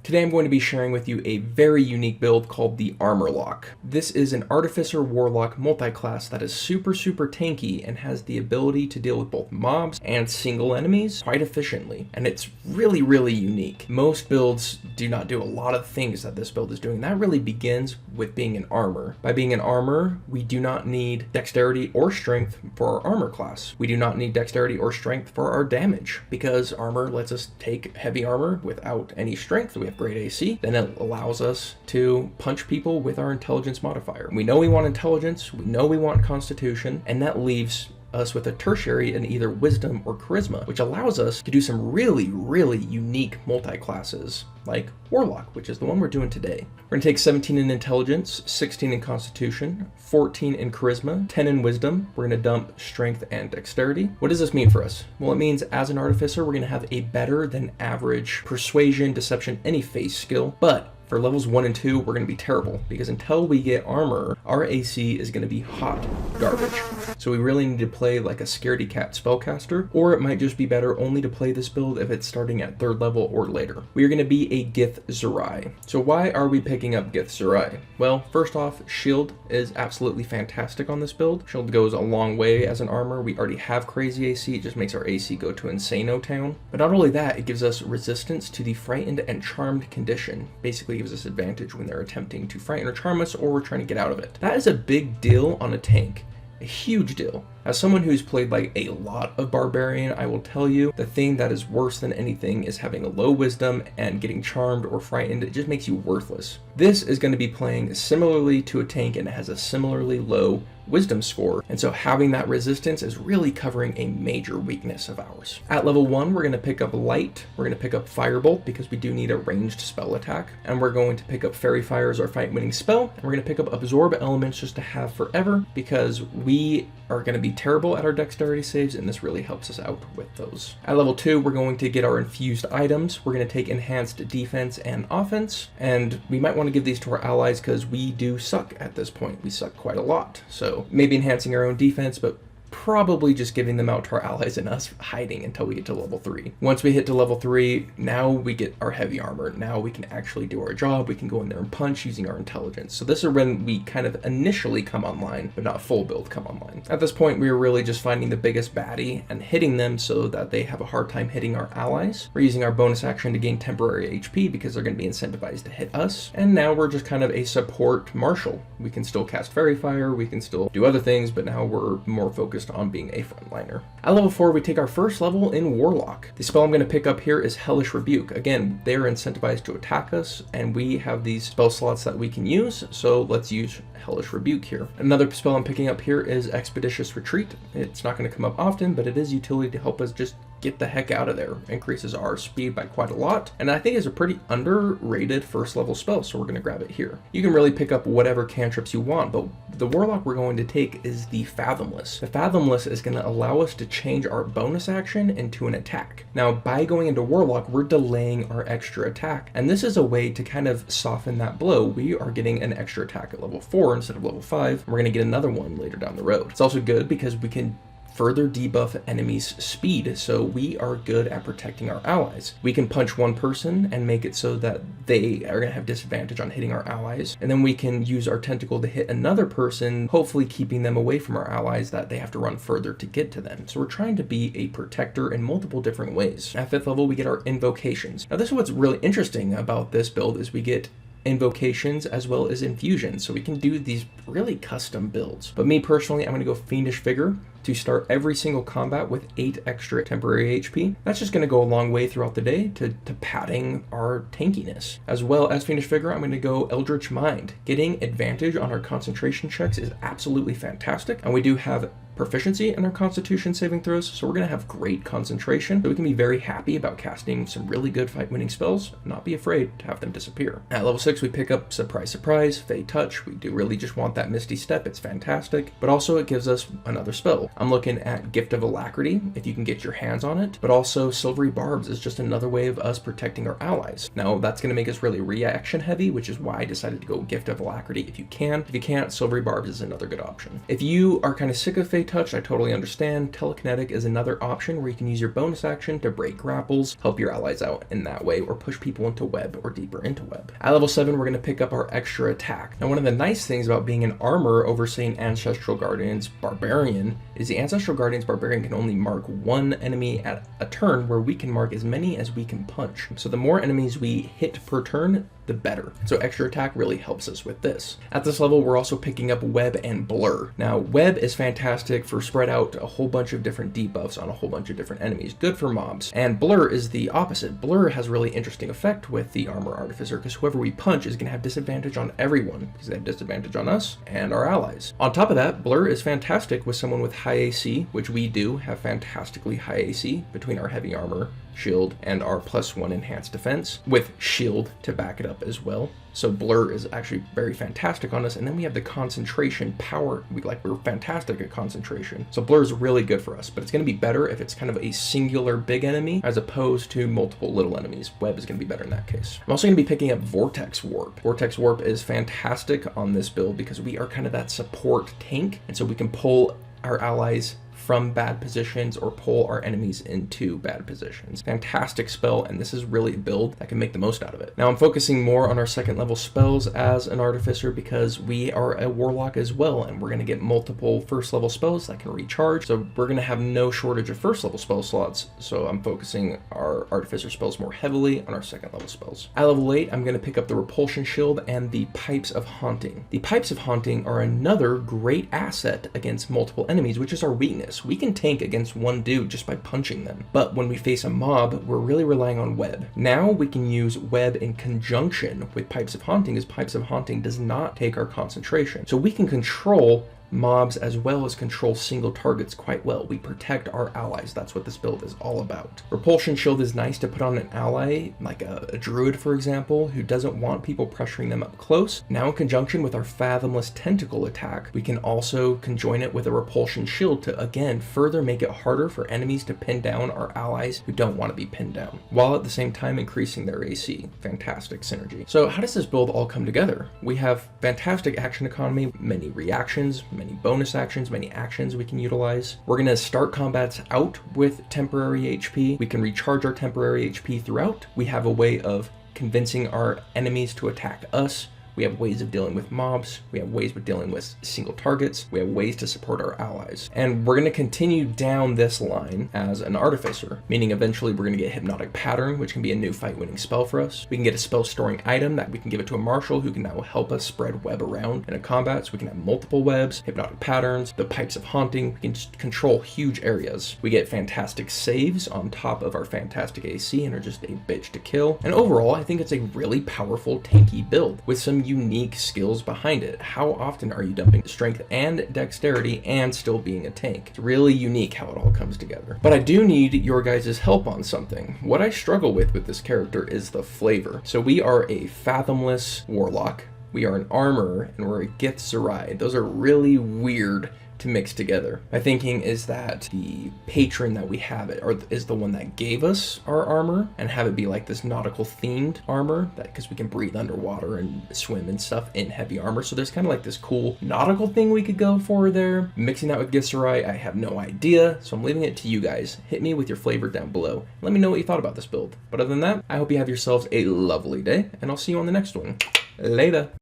Today I'm going to be sharing with you a very unique build called the Armorlock. This is an Artificer Warlock multi-class that is super tanky and has the ability to deal with both mobs and single enemies quite efficiently. And it's really unique. Most builds do not do a lot of things that this build is doing. That really begins with being an armor. By being an armor, we do not need dexterity or strength for our armor class. We do not need dexterity or strength for our damage because armor lets us take heavy armor without any strength. We have great AC, then it allows us to punch people with our intelligence modifier. We know we want intelligence, we know we want constitution, and that leaves us with a tertiary in either wisdom or charisma, which allows us to do some really unique multi-classes like Warlock, which is the one we're doing today. We're gonna take 17 in intelligence, 16 in constitution, 14 in charisma, 10 in wisdom. We're gonna dump strength and dexterity. What does this mean for us? Well, it means as an artificer, we're gonna have a better than average persuasion, deception, any face skill, but for levels 1 and 2, we're going to be terrible because until we get armor, our AC is going to be hot garbage. So we really need to play like a scaredy cat spellcaster, or it might just be better only to play this build if it's starting at 3rd level or later. We are going to be a githzerai. So why are we picking up githzerai? Well, first off, shield is absolutely fantastic on this build. Shield goes a long way as an armor. We already have crazy AC. It just makes our AC go to Insano Town. But not only that, it gives us resistance to the frightened and charmed condition. Basically gives us advantage when they're attempting to frighten or charm us or we're trying to get out of it. That is a big deal on a tank. A huge deal. As someone who's played like a lot of Barbarian, I will tell you the thing that is worse than anything is having a low wisdom and getting charmed or frightened. It just makes you worthless. This is going to be playing similarly to a tank and it has a similarly low wisdom score, and so having that resistance is really covering a major weakness of ours. At level 1, we're going to pick up light, we're going to pick up firebolt because we do need a ranged spell attack, and we're going to pick up fairy fire as our fight winning spell, and we're going to pick up absorb elements just to have forever because we are going to be terrible at our dexterity saves and this really helps us out with those. At level 2, we're going to get our infused items. We're going to take enhanced defense and offense, and we might want to give these to our allies because we do suck at this point. We suck quite a lot. So maybe enhancing our own defense, but probably just giving them out to our allies and us hiding until we get to level 3. Once we hit to level 3, now we get our heavy armor. Now we can actually do our job. We can go in there and punch using our intelligence. So this is when we kind of initially come online, but not full build come online. At this point, we are really just finding the biggest baddie and hitting them so that they have a hard time hitting our allies. We're using our bonus action to gain temporary HP because they're going to be incentivized to hit us. And now we're just kind of a support marshal. We can still cast fairy fire, we can still do other things, but now we're more focused on being a frontliner. At level 4, we take our first level in Warlock. The spell I'm going to pick up here is Hellish Rebuke. Again, they're incentivized to attack us, and we have these spell slots that we can use, so let's use Hellish Rebuke here. Another spell I'm picking up here is Expeditious Retreat. It's not going to come up often, but it is utility to help us just get the heck out of there. Increases our speed by quite a lot, and I think is a pretty underrated first level spell, so we're going to grab it here. You can really pick up whatever cantrips you want, but the Warlock we're going to take is the Fathomless. The Fathomless is going to allow us to change our bonus action into an attack. Now, by going into Warlock, we're delaying our extra attack, and this is a way to kind of soften that blow. We are getting an extra attack at level 4 instead of level 5, and we're going to get another one later down the road. It's also good because we can further debuff enemies' speed, so we are good at protecting our allies. We can punch one person and make it so that they are going to have disadvantage on hitting our allies, and then we can use our tentacle to hit another person, hopefully keeping them away from our allies that they have to run further to get to them. So we're trying to be a protector in multiple different ways. At 5th level, we get our invocations. Now this is what's really interesting about this build is we get invocations as well as infusions, so we can do these really custom builds. But me personally, I'm going to go Fiendish Vigor to start every single combat with 8 extra temporary HP. That's just going to go a long way throughout the day to padding our tankiness. As well as Fiendish Vigor, I'm going to go Eldritch Mind. Getting advantage on our concentration checks is absolutely fantastic, and we do have proficiency in our constitution saving throws, so we're going to have great concentration, so we can be very happy about casting some really good fight winning spells, not be afraid to have them disappear. At level 6, we pick up Surprise Surprise, Fey Touch. We do really just want that Misty Step, it's fantastic, but also it gives us another spell. I'm looking at Gift of Alacrity, if you can get your hands on it, but also Silvery Barbs is just another way of us protecting our allies. Now that's going to make us really reaction heavy, which is why I decided to go Gift of Alacrity if you can. If you can't, Silvery Barbs is another good option. If you are kind of sick of Fey touched, I totally understand. Telekinetic is another option where you can use your bonus action to break grapples, help your allies out in that way, or push people into web or deeper into web. At level 7, we're going to pick up our extra attack. Now, one of the nice things about being an armor over, say, an Ancestral Guardian's Barbarian is the Ancestral Guardian's Barbarian can only mark one enemy at a turn, where we can mark as many as we can punch. So the more enemies we hit per turn, the better. So extra attack really helps us with this. At this level, we're also picking up web and blur. Now, web is fantastic for spread out a whole bunch of different debuffs on a whole bunch of different enemies, good for mobs. And blur is the opposite. Blur has a really interesting effect with the Armorer Artificer, because whoever we punch is going to have disadvantage on everyone, because they have disadvantage on us and our allies. On top of that, blur is fantastic with someone with high AC, which we do have fantastically high AC between our heavy armor, shield, and our +1 enhanced defense, with shield to back it up as well. So blur is actually very fantastic on us. And then we have the concentration power. We're fantastic at concentration. So blur is really good for us, but it's going to be better if it's kind of a singular big enemy as opposed to multiple little enemies. Web is going to be better in that case. I'm also going to be picking up Vortex Warp. Vortex Warp is fantastic on this build because we are kind of that support tank. And so we can pull our allies from bad positions or pull our enemies into bad positions. Fantastic spell, and this is really a build that can make the most out of it. Now I'm focusing more on our second level spells as an artificer because we are a warlock as well, and we're going to get multiple first level spells that can recharge. So we're going to have no shortage of first level spell slots. So I'm focusing our artificer spells more heavily on our second level spells. At level 8, I'm going to pick up the repulsion shield and the pipes of haunting. The pipes of haunting are another great asset against multiple enemies, which is our weakness. We can tank against one dude just by punching them. But when we face a mob, we're really relying on web. Now we can use web in conjunction with Pipes of Haunting, as Pipes of Haunting does not take our concentration. So we can control mobs as well as control single targets quite well. We protect our allies. That's what this build is all about. Repulsion shield is nice to put on an ally, like a druid, for example, who doesn't want people pressuring them up close. Now in conjunction with our Fathomless Tentacle attack, we can also conjoin it with a repulsion shield to, again, further make it harder for enemies to pin down our allies who don't want to be pinned down, while at the same time increasing their AC. Fantastic synergy. So how does this build all come together? We have fantastic action economy, many reactions, many bonus actions, many actions we can utilize. We're going to start combats out with temporary HP. We can recharge our temporary HP throughout. We have a way of convincing our enemies to attack us. We have ways of dealing with mobs. We have ways of dealing with single targets. We have ways to support our allies. And we're going to continue down this line as an artificer, meaning eventually we're going to get Hypnotic Pattern, which can be a new fight-winning spell for us. We can get a spell storing item that we can give it to a marshal who can now help us spread web around in a combat. So we can have multiple webs, Hypnotic Patterns, the Pipes of Haunting. We can just control huge areas. We get fantastic saves on top of our fantastic AC and are just a bitch to kill. And overall, I think it's a really powerful, tanky build with some unique skills behind it. How often are you dumping strength and dexterity and still being a tank? It's really unique how it all comes together. But I do need your guys' help on something. What I struggle with this character is the flavor. So we are a Fathomless Warlock, we are an Armorer, and we're a githzerai. Those are really weird to mix together. My thinking is that the patron that we have is the one that gave us our armor, and have it be like this nautical themed armor, that because we can breathe underwater and swim and stuff in heavy armor. So there's kind of like this cool nautical thing we could go for there. Mixing that with githzerai, I have no idea, so I'm leaving it to you guys. Hit me with your flavor down below. Let me know what you thought about this build. But other than that, I hope you have yourselves a lovely day, and I'll see you on the next one. Later.